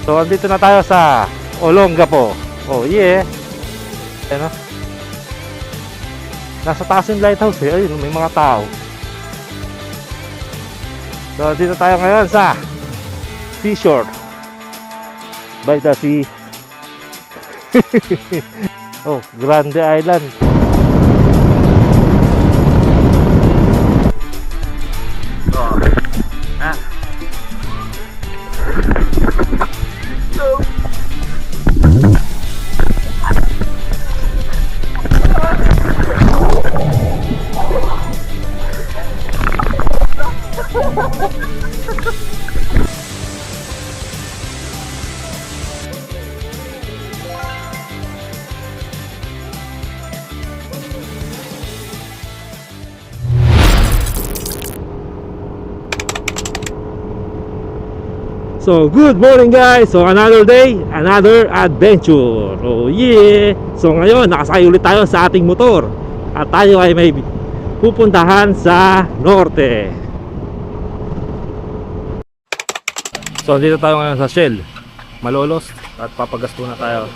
So, andito na tayo sa Olongapo. Oh, yeah. Ayan o. Nasa taas yung lighthouse eh. Ayun, may mga tao. So, dito tayo ngayon sa seashore by the sea. Oh, Grande Island. So, good morning guys! So, another day, another adventure. Oh yeah! So, ngayon, nakasakay ulit tayo sa ating motor. At tayo ay may pupuntahan sa norte. So, dito tayo ngayon sa Shell Malolos. At papagasto na tayo.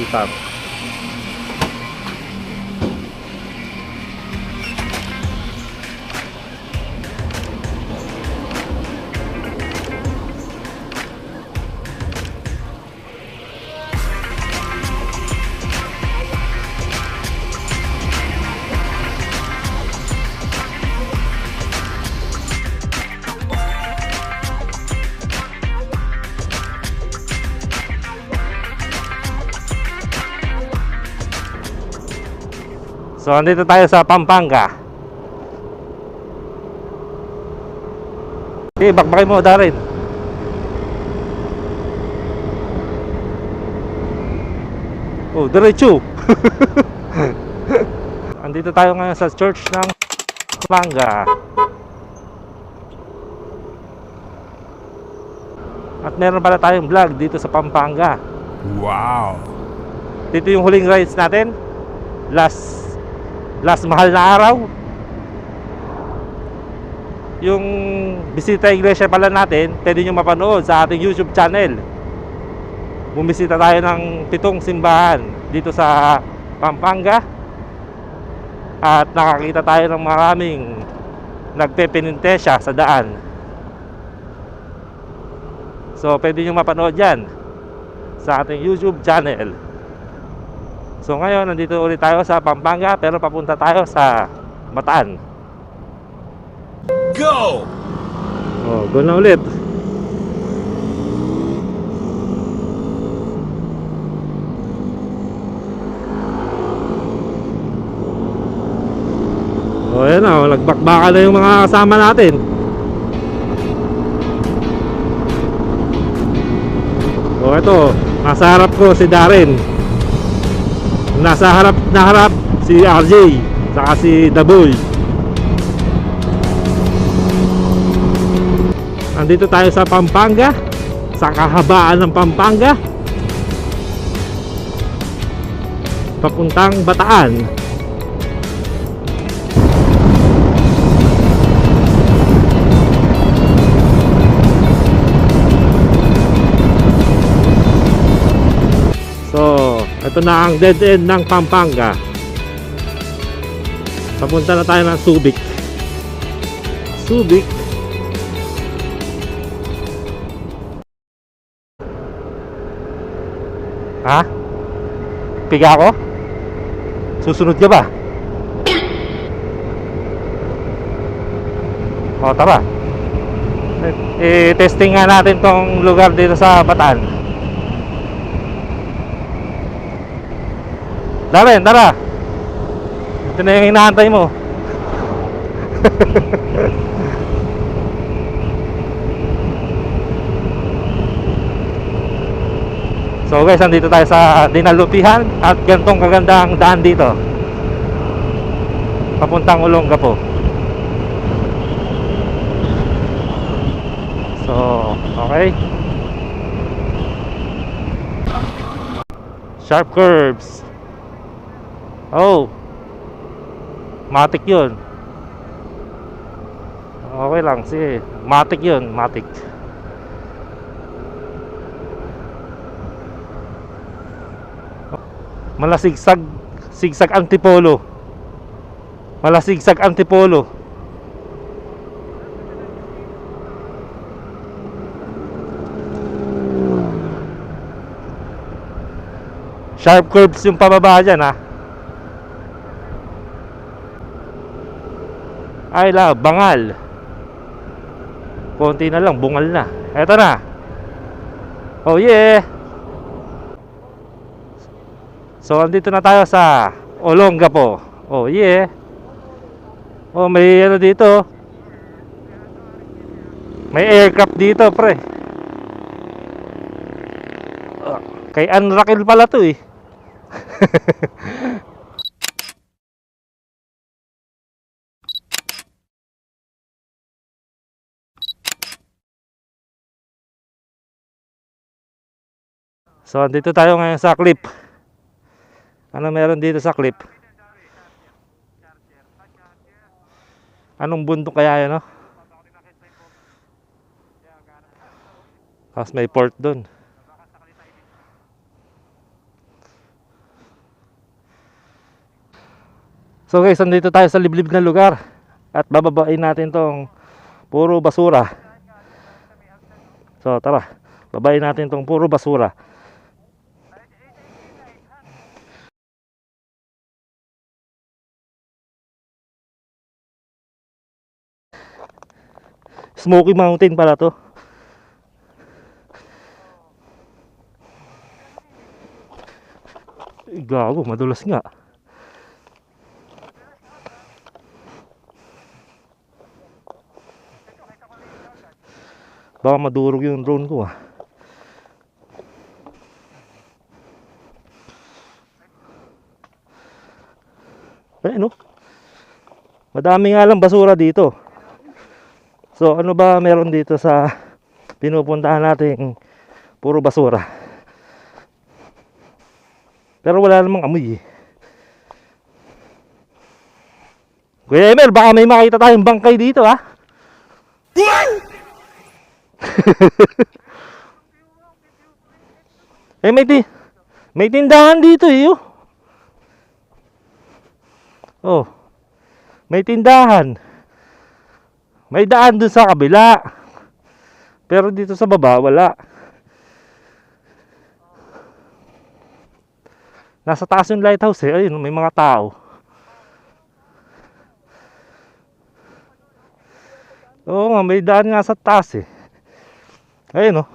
Itap. So, andito tayo sa Pampanga. Okay, bakbakin mo, Darren. Oh, diretso. Andito tayo ngayon sa church ng Pampanga. At meron pala tayong vlog dito sa Pampanga. Wow! Dito yung huling rides natin. Last mahal na araw. Yung bisita iglesia pala natin, pwede nyo mapanood sa ating YouTube channel. Bumisita tayo ng 7 simbahan dito sa Pampanga. At nakakita tayo ng maraming nagpepenitensya sa daan. So pwede nyo mapanood yan sa ating YouTube channel. So ngayon, nandito ulit tayo sa Pampanga, pero papunta tayo sa Bataan. Go! Oh, go na ulit. Oh, ayan na, nagbakbaka na yung mga kasama natin. Oh, ito, nasa harap ko si Darren. Nasa harap si RJ, saka si Daboy. Andito tayo sa Pampanga, sa kahabaan ng Pampanga, papuntang Bataan. So, ito na ang dead end ng Pampanga. Papunta na tayo ng Subic. Subic. Ha? Piga ako? Susunod ka ba? O, tara. Testing nga natin tong lugar dito sa Bataan. Darren, tara. Ito na yung hinahantay mo. So guys, nandito tayo sa Dinalupihan. At gantong kagandang daan dito, papuntang Olongapo. So, okay. Sharp curves. Oh, matik yun. Okay lang, sige. Matik yun, matik. Malasigsag, sigsag antipolo. Malasigsag antipolo. Sharp curves yung pababa dyan, ha. Ay la, bangal. Konti na lang, bungal na. Eto na. Oh yeah. So andito na tayo sa Olongapo. Oh yeah. Oh, may ano dito. May aircraft dito, pre. Kay Anrakil pala to, eh. So andito tayo ngayon sa cliff. Ano meron dito sa cliff? Anong bundok kaya yun, no? Tapos may port dun. So guys, andito tayo sa liblib na lugar. At bababain natin tong puro basura. So tara, babain natin tong puro basura. Smoky Mountain pala to. Gago, madulas nga. Baka madurog yung drone ko, ah. Eh no, madami nga lang basura dito. So ano ba meron dito sa pinupuntahan nating puro basura? Pero wala namang amoy, eh. Kuya Emel, baka may makita tayong bangkay dito, ha? Eh may tindahan dito, eh, oh. Oh, may tindahan. May daan dun sa kabila. Pero dito sa baba, wala. Nasa taas yung lighthouse, eh. Ayun, may mga tao. Oo nga, may daan nga sa taas, eh. Ayun, oh.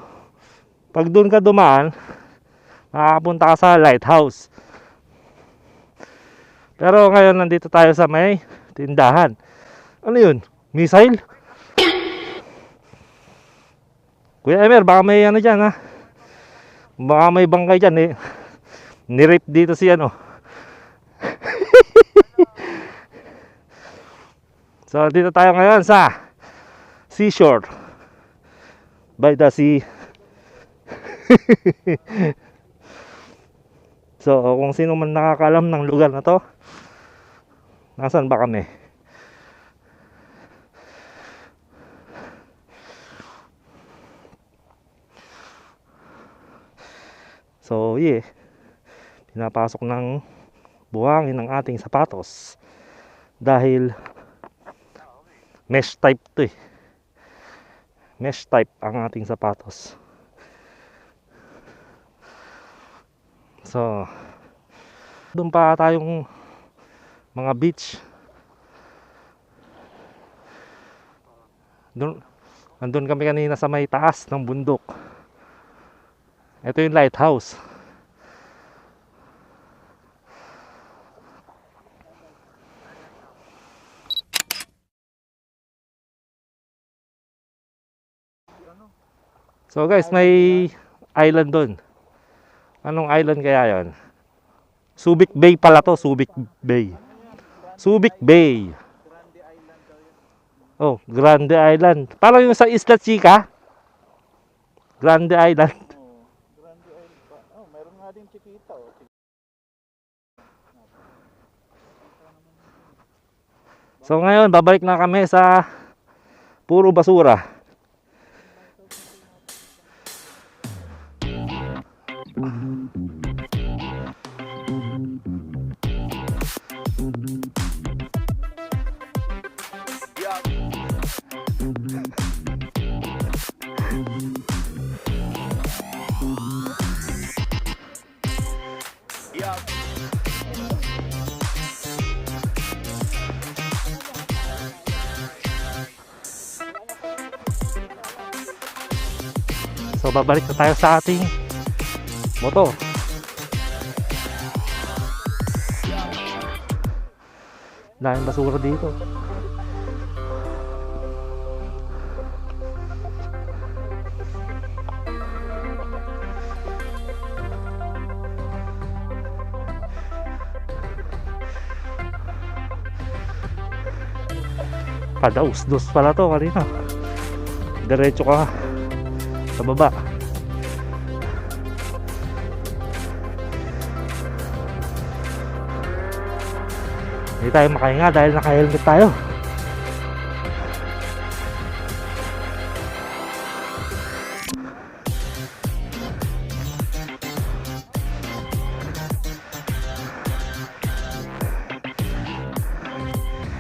Pag dun ka dumaan, makakapunta ka sa lighthouse. Pero ngayon, nandito tayo sa may tindahan. Ano yun? Missile? Kuya Emer, baka may ano dyan, ha? Baka may bangkay dyan, eh. Nirape dito si ano. So dito tayo ngayon sa seashore by the sea. So kung sino man nakakaalam ng lugar na to, nasaan ba kami? So yeah, pinapasok ng buhangin ng ating sapatos dahil mesh type to, eh. Mesh type ang ating sapatos. So doon pa tayong mga beach. Nandun kami kanina sa may taas ng bundok. Ito yung lighthouse. So guys, may island doon. Anong island kaya yon? Subic Bay pala to, Subic Bay. Subic Bay. Oh, Grande Island. Parang yung sa Isla Chica. Grande Island. Grande Island pa. Oh, meron nga din Chiquita, oh. So ngayon, babalik na kami sa puro basura. So babalik na tayo sa ating motor. Daming basura dito. Padaus-dos pala to kanina. Diretso ka sa baba. Hindi tayo makahinga dahil naka-helmet tayo.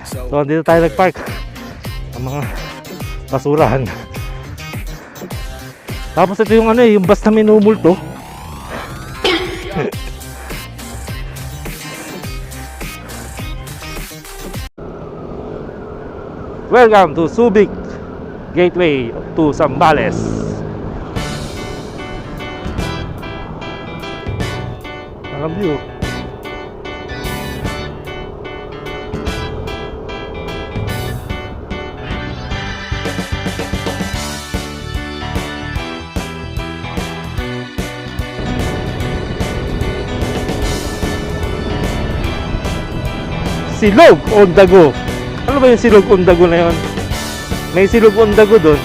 So dito tayo nagpark ang mga basurahan. Tapos ito yung ano yung bus na minumulto. Welcome to Subic Gateway to Zambales. Ang view. Silog on the go. Ano ba yung silog on the go na yun? May silog on the go doon.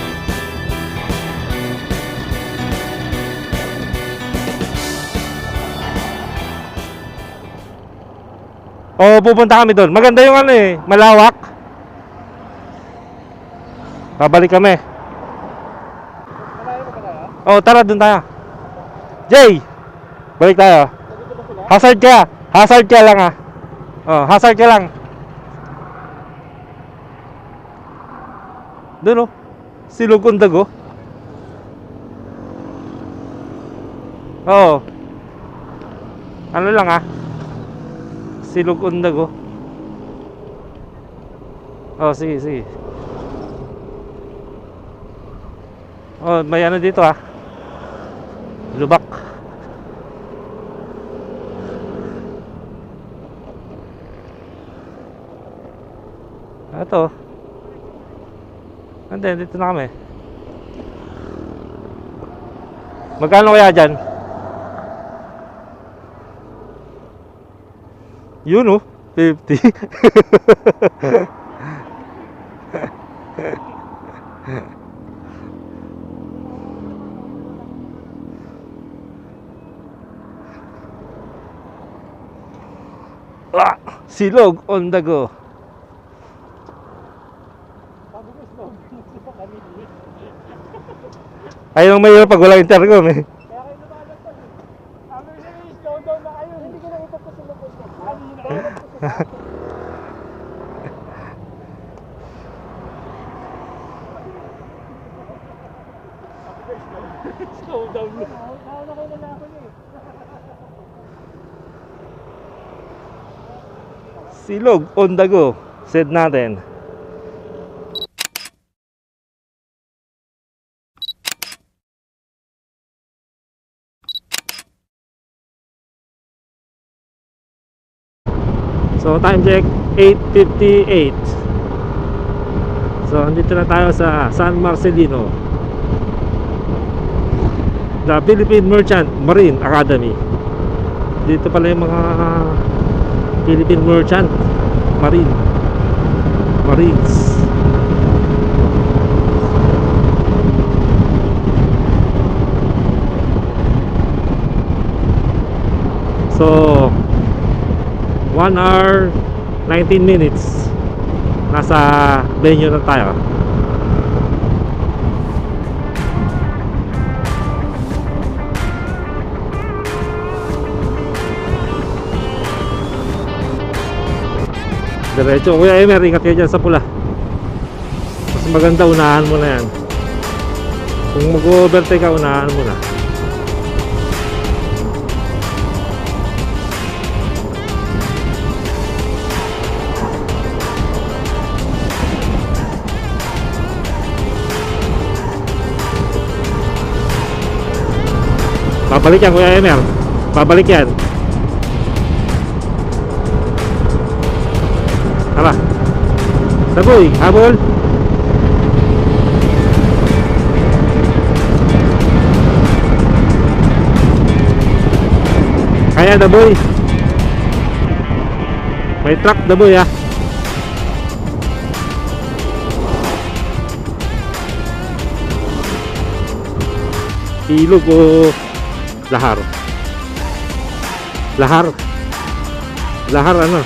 Oo, pupunta kami doon. Maganda yung ano eh, malawak. Babalik kami. Oo, tara doon tayo. Jay! Balik tayo. Hazard ka! Hazard ka lang ah. Oh, hazard ka lang. Doon oh. Silog on the go. Oo. Ano lang ah. Silog on the go. Oh, sige, sige. Oh, may ano dito ah. Lubak. Ito. Hindi, dito na kami. Magkano kaya dyan? Yun oh, 50. Ah, silog on the go. Ayaw mahirap pag walang intercom eh. Kaya kayo lumalagpas eh. Sabi ko sa'yo, slow down na kayo. Hindi ko na ipapasulubos ko. Slow down na. Nauna kayo na ako niya eh. Silog on the go, said natin. So time check 8:58. So andito na tayo sa San Marcelino, the Philippine Merchant Marine Academy. Dito pala yung mga Philippine Merchant Marines. So 1 hour 19 minutes nasa venue na tayo. Diretso, Kuya Emer, ingat kayo dyan sa pula. Mas maganda unahan mo na yan. Kung mag-overtake ka, unahan mo na. Babalik yan, Kuya Emer. Babalik yan. Tara. Daboy, habol. Kaya Daboy. May truck Daboy ah. Ilog o lahar? Lahar. Lahar ano?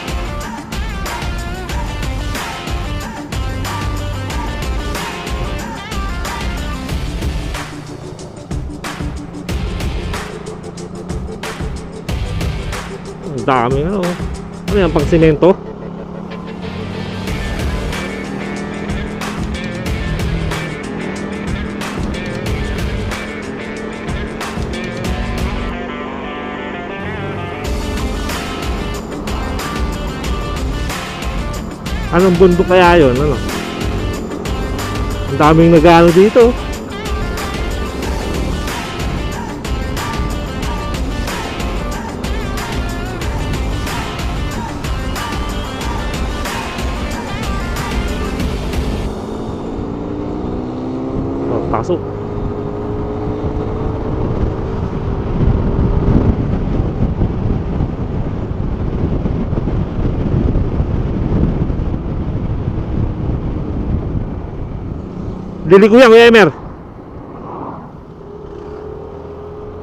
Ang dami ano. Ano yan, pang semento? Anong bundok kaya yun? Ano? Ang daming nag-ano dito. Oh, pasok. Liliko yan, Kuya Emer.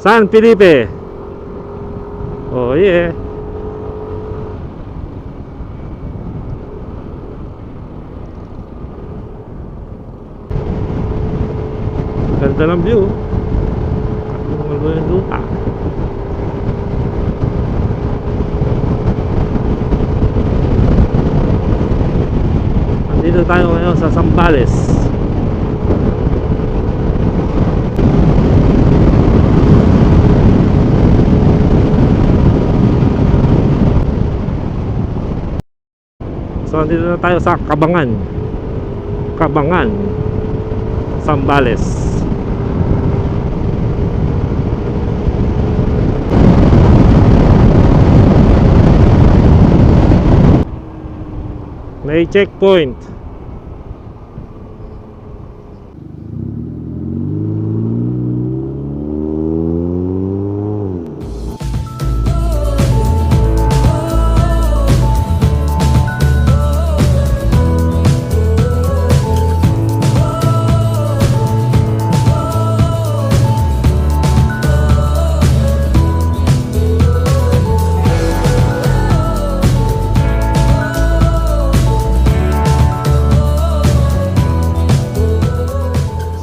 San Felipe. Oh yeah. Ganda ng view. Kapag yung lupa. Andito tayo ngayon sa Zambales. So andito na tayo sa Cabangan. Cabangan, Zambales. May checkpoint.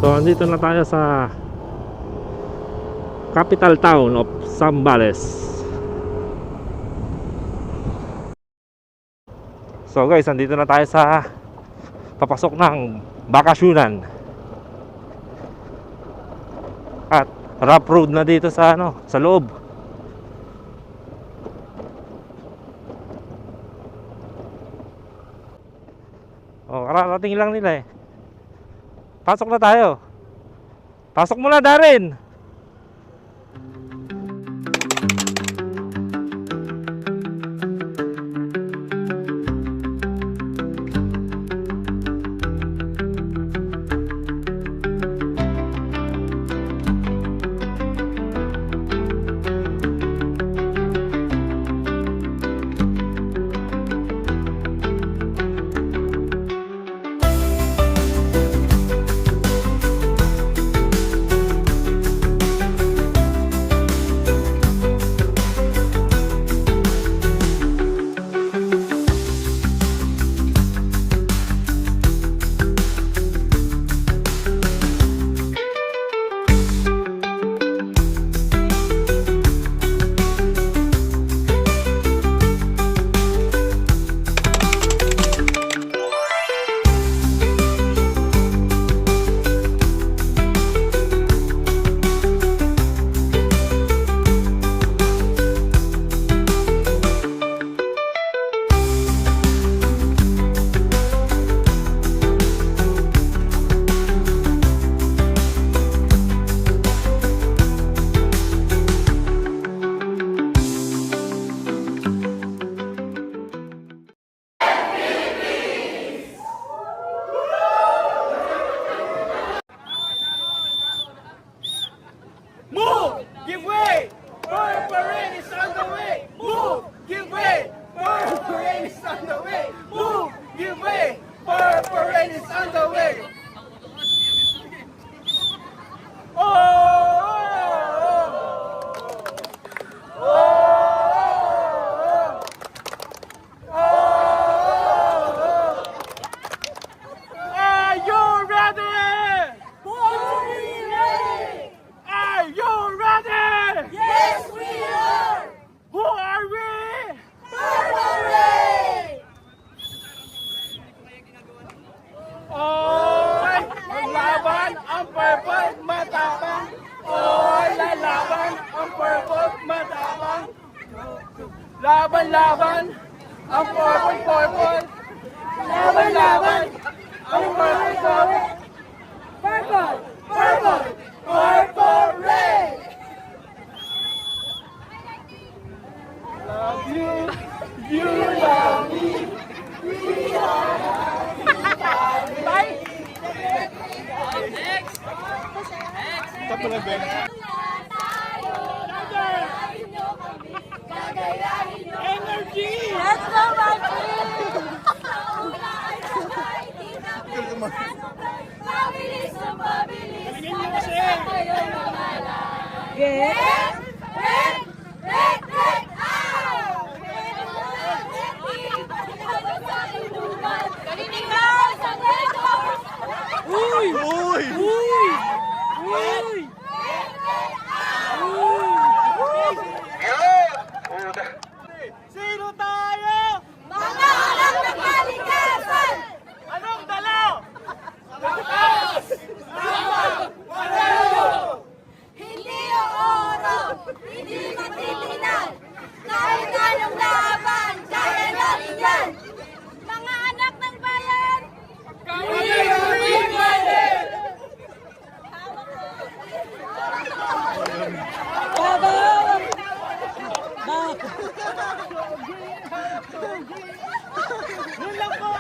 So andito na tayo sa capital town of Zambales. So guys, andito na tayo sa papasok ng bakasyunan. At rough road na dito sa ano, sa loob. Oh, kararating lang nila eh. Pasok na tayo. Pasok muna, Darren. parade is on the way. Move, give way. Purple parade is on the way. Move, give way. Purple parade is on the way. Are you ready? Are you ready? Yes, we are! Who are we? Purple Oy! Laban ang purple matapang! Oy! Lalaban ang purple matapang! Laban ang purple! Laban ang purple! Purple ray! Love you, you love me. Bye! Energy! Let's go, Martin! Pabilis na pabilis, pagkasa kayo mamala. Get out! Kaninigaw sa dedo! Uy! Uy! Uy! Uy! Sino tayo? Mga anak ng kalikasan! Anong dala? Hindi yung oro, hindi matitinan. Kahit anong laban, kaya natin yan. Mga anak ng bayan, Yun lang po!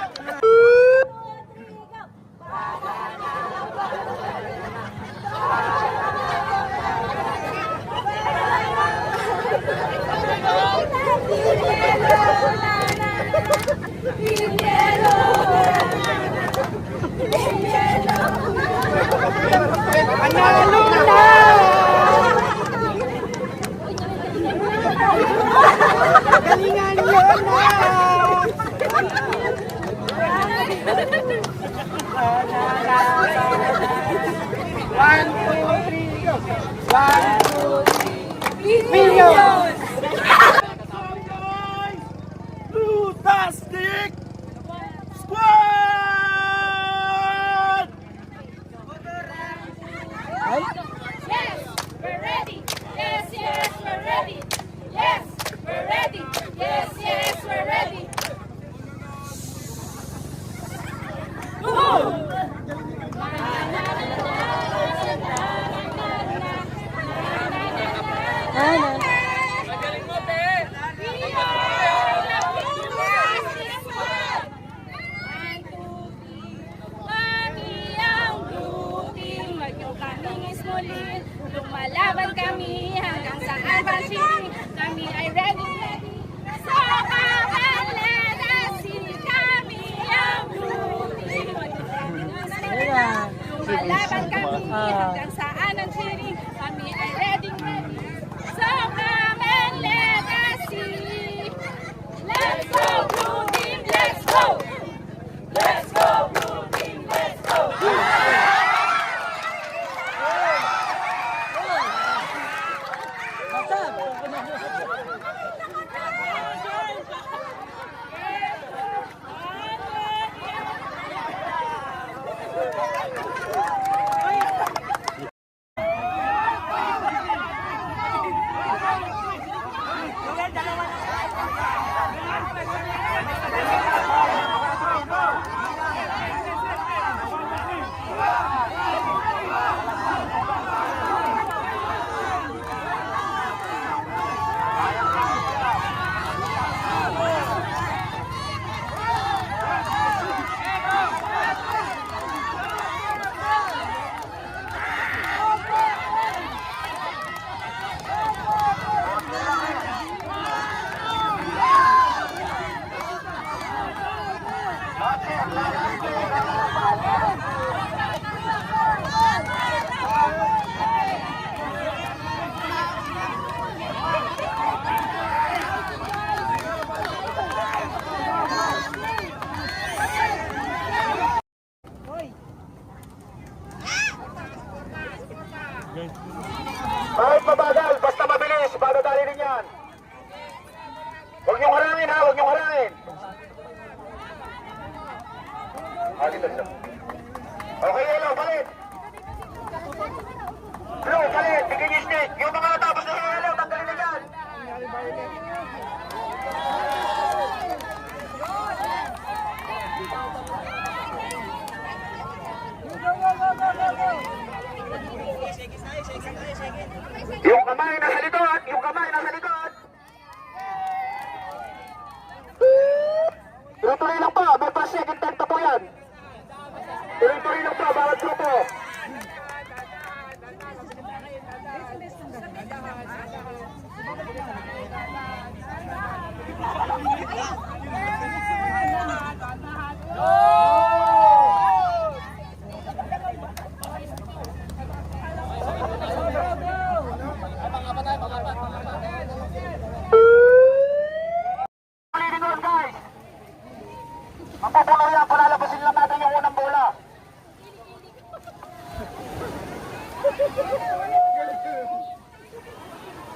Panalo na! Galingan yun na! One, two, three, go! One, two, three, million! Fantastic Squad! yes, we're ready. Yes, yes, we're ready. Yes, we're ready. Yes, yes, we're ready. Lumalaban kami hanggang saan man siling. Kami ay ready, ready. Sa kamalasi kami ang blue team. Lumalaban kami hanggang saan ang siling. Kami ay ready, ready. Sa kamalasi. Let's go, blue team, let's go! Let's go, blue team, let's go! Kahit mabagal, basta mabilis, madadali rin yan. Huwag niyong harangin ha, huwag niyong harangin. Dito siya. Okay, yellow, palit. Blue, palit, bigyan niyo stick. Yung mga natapos na yellow, tanggalin na yan. Yung kamay nasa likod, yung kamay nasa likod. Tuloy-tuloy lang pa, may pa second time pa po yan. Tuloy-tuloy lang pa, bawat grupo. Tuloy guys. Mapupuno yan, palalabasin lang natin yung unang bola.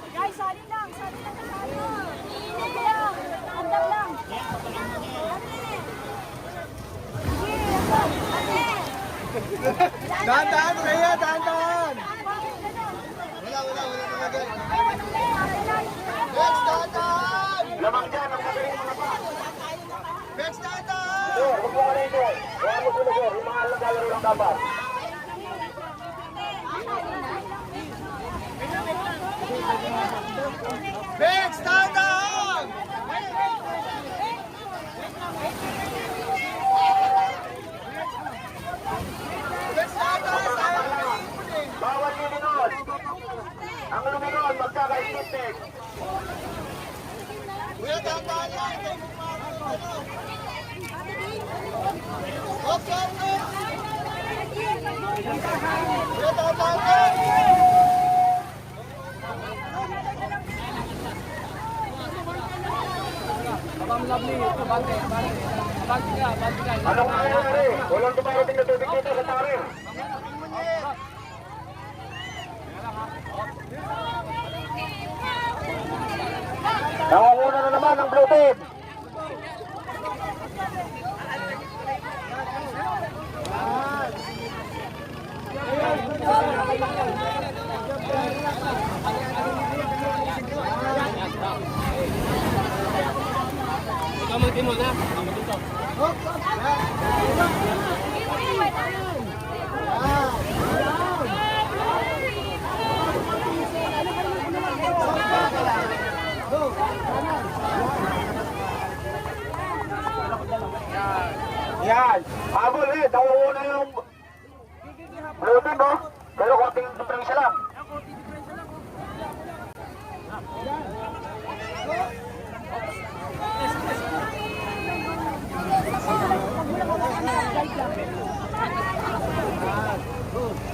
Guys, sali lang tayo. Iinit lang. Andang lang. Dahan-dahan, Rhea, dahan-dahan. Wala nalagay. Bex, dahan-dahan. Lamang dyan, ang magaling mga pa. Bex, dahan-dahan. Sir, huwag mo ka na ito. Huwag mo sila, sir. Yung mga naglalaro lang dapat. Bex, dahan-dahan. Bex, dahan-dahan. Bawal lumingon. Ang lumingon, magkaka-stiptic. Kuya, dahan-dahan lang. Ops, ops, ops. Kuya, dahan-dahan lang. Anong nangyayari? Walang dumarating na tubig dito sa tarir. Nangunguna na naman ang blue team. Yan. Habol eh. Nangunguna yung blue team, no? Pero konting diferensya lang.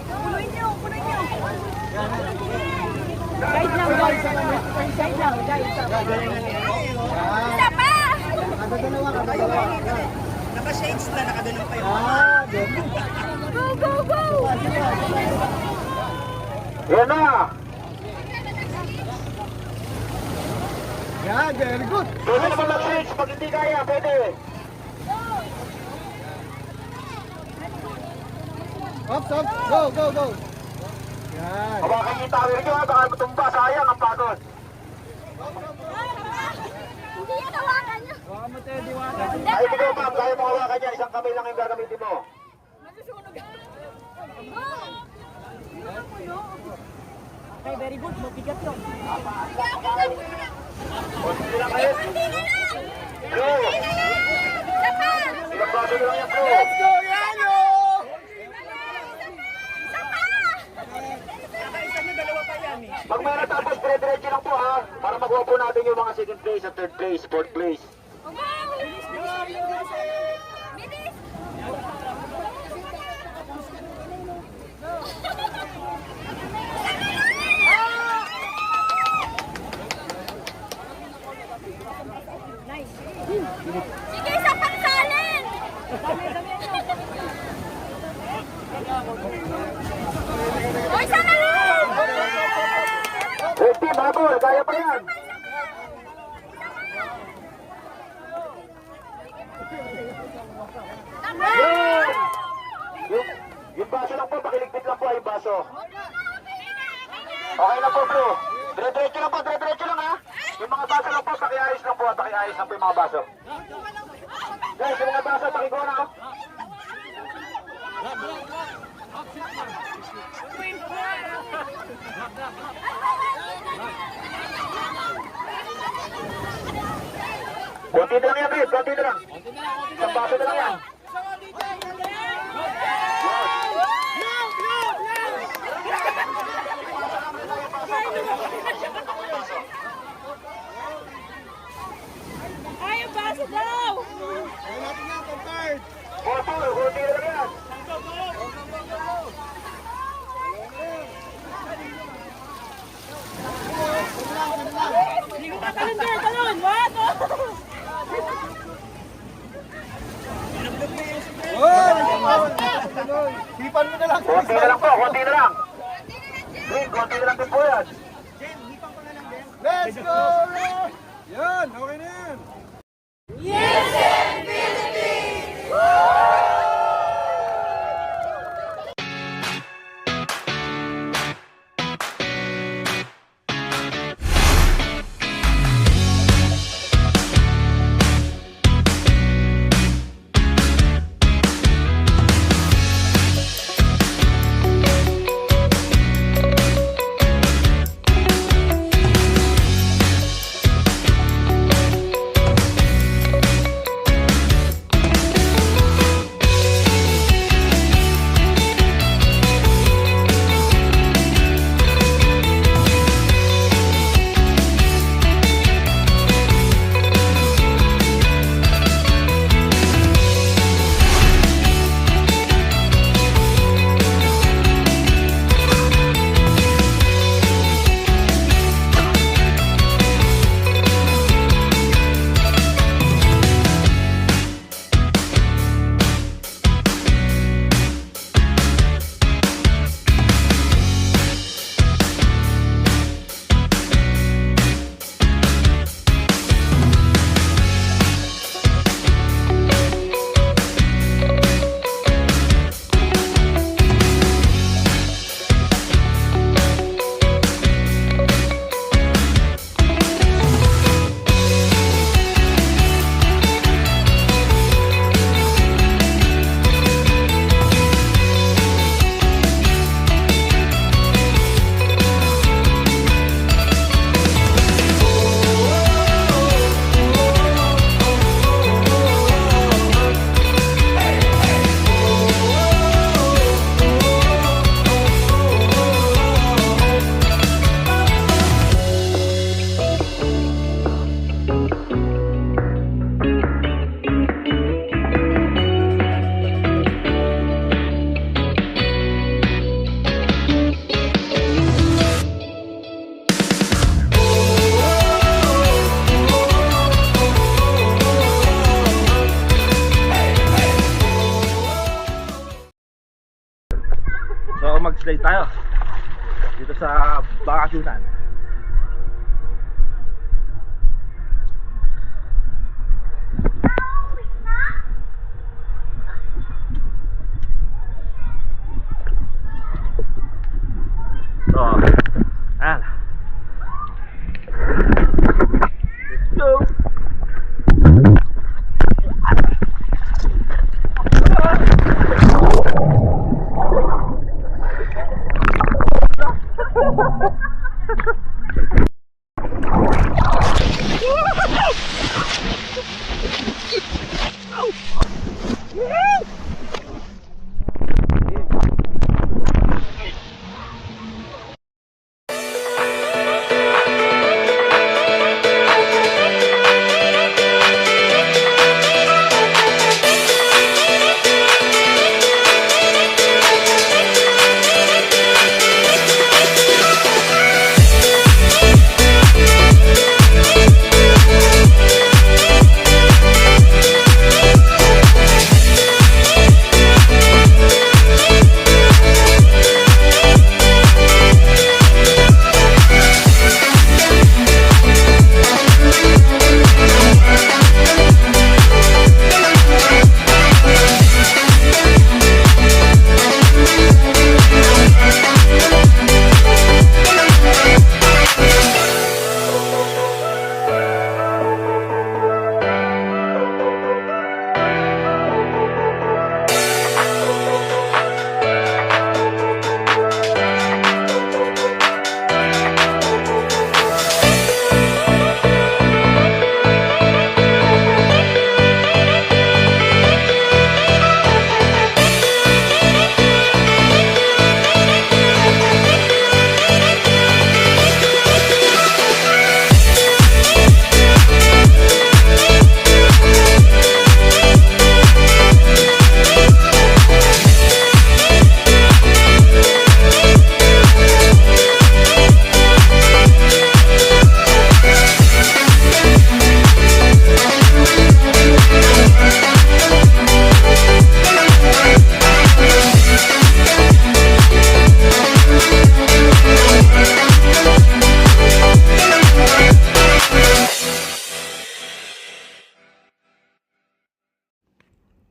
Punuin niyo. Guide lang, guys. Guide lang, guys. Isa pa! Nakadalawa. Naka-shades na, nakadalaw kayo. Go, go, go! Yan na. Yan, very good. Pwede naman mag-switch. Pag hindi kaya, pwede. Ops, ops. Go, go, go. Yan. Hawakan yung tower nyo, baka matumba. Sayang ang pagod. Hindi yan hawakan niyo. Ay, ikaw ma'am, kaya mo hawakan niya. Isang kamay lang yung gagamitin mo. Masusunog. Okay, very good. Mabigat yun. Hindi lang kayo. Blue. Isa pa! Sinabago nyo lang yung blue. Let's go, Yano! Isa pa! Pag may natapos, dire-diretso lang po ha. Para makuha po natin yung mga second place at third place, fourth place. Bilis! Sige, isa pang salin! O, isa na lang! pa yan. Yun! Yung baso lang po, pakiligpit lang po ay baso. Okay lang po, bro. Dire-diretso lang po, dire-diretso lang ha. Yung mga baso lang po, pakiayos lang po, pakiayos lang po yung mga baso. Guys, yung mga baso, pakikuha na oh. Konti na lang yan, babe. Konti na lang. Isang baso na lang yan. Ayaw baso daw! Konti na lang yan. Hindi ko katalon sir, talon! What? Konti na lang po, konti na lang. Green, konti na lang din po yan. Let's go! Yan, okay na yan. So mag-slide tayo dito sa Bakasyunan. So, ayan. Let's go!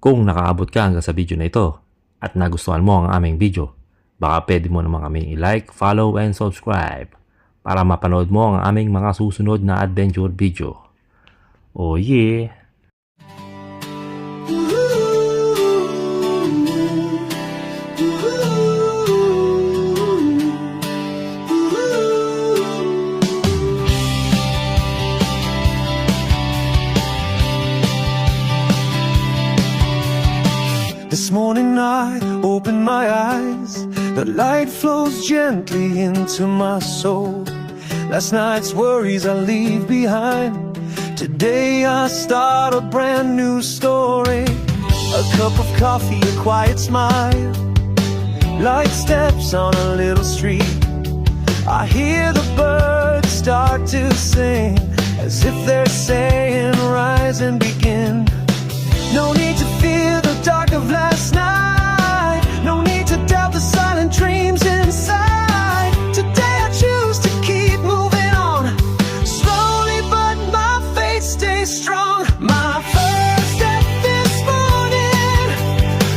Kung nakaabot ka hanggang sa video na ito at nagustuhan mo ang aming video, baka pwede mo naman kaming i-like, follow, and subscribe para mapanood mo ang aming mga susunod na adventure video. Oh yeah! This morning I opened my eyes. The light flows gently into my soul. Last night's worries I leave behind. Today I start a brand new story. A cup of coffee, a quiet smile, light steps on a little street. I hear the birds start to sing, as if they're saying rise and begin. No need to fear the dark of last night. No need to doubt the silent dreams inside. Today I choose to keep moving on. Slowly but my faith stays strong. My first step this morning,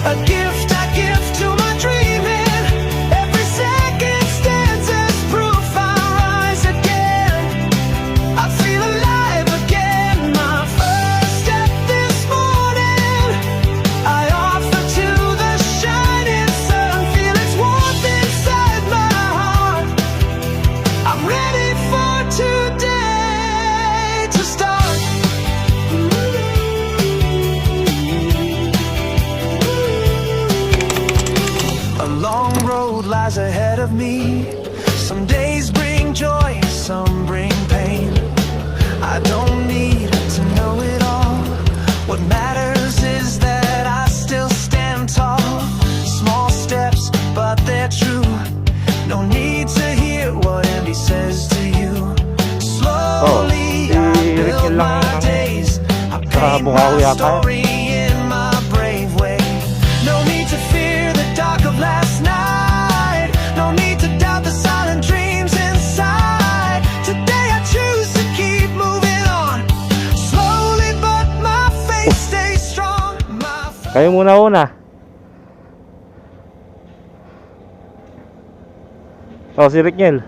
a gift I give to my dreaming. Every second stands as proof I rise again. I feel alive again. My first step this morning, I offer to the shining sun. Feel its warmth inside my heart. I'm ready for today to start. A long road lies ahead of me. Some days bring joy, some bring pain. I don't need to know it all. What matters is that I still stand tall. Small steps, but they're true. No need to hear what Andy says to you. Slowly I build my days. I paint my story in my brave way. No need to fear the dark of last night. No need to doubt the silent dreams inside. Today I choose to keep moving on. Slowly but my faith stays strong. My Kayo muna. Oh, si Rickniel.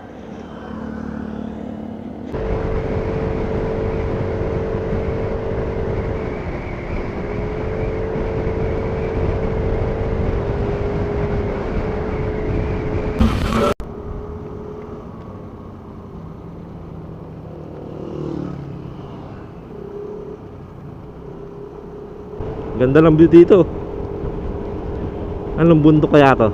Ganda ng view dito. Anong bundok kaya to?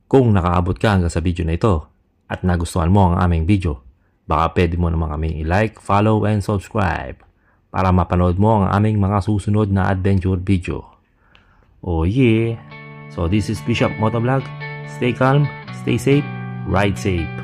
Kung nakaabot ka hanggang sa video na ito at nagustuhan mo ang aming video, baka pwede mo naman kaming i-like, follow, and subscribe para mapanood mo ang aming mga susunod na adventure video. Oh yeah! So this is Bishop Motovlog. Stay calm, stay safe, ride safe.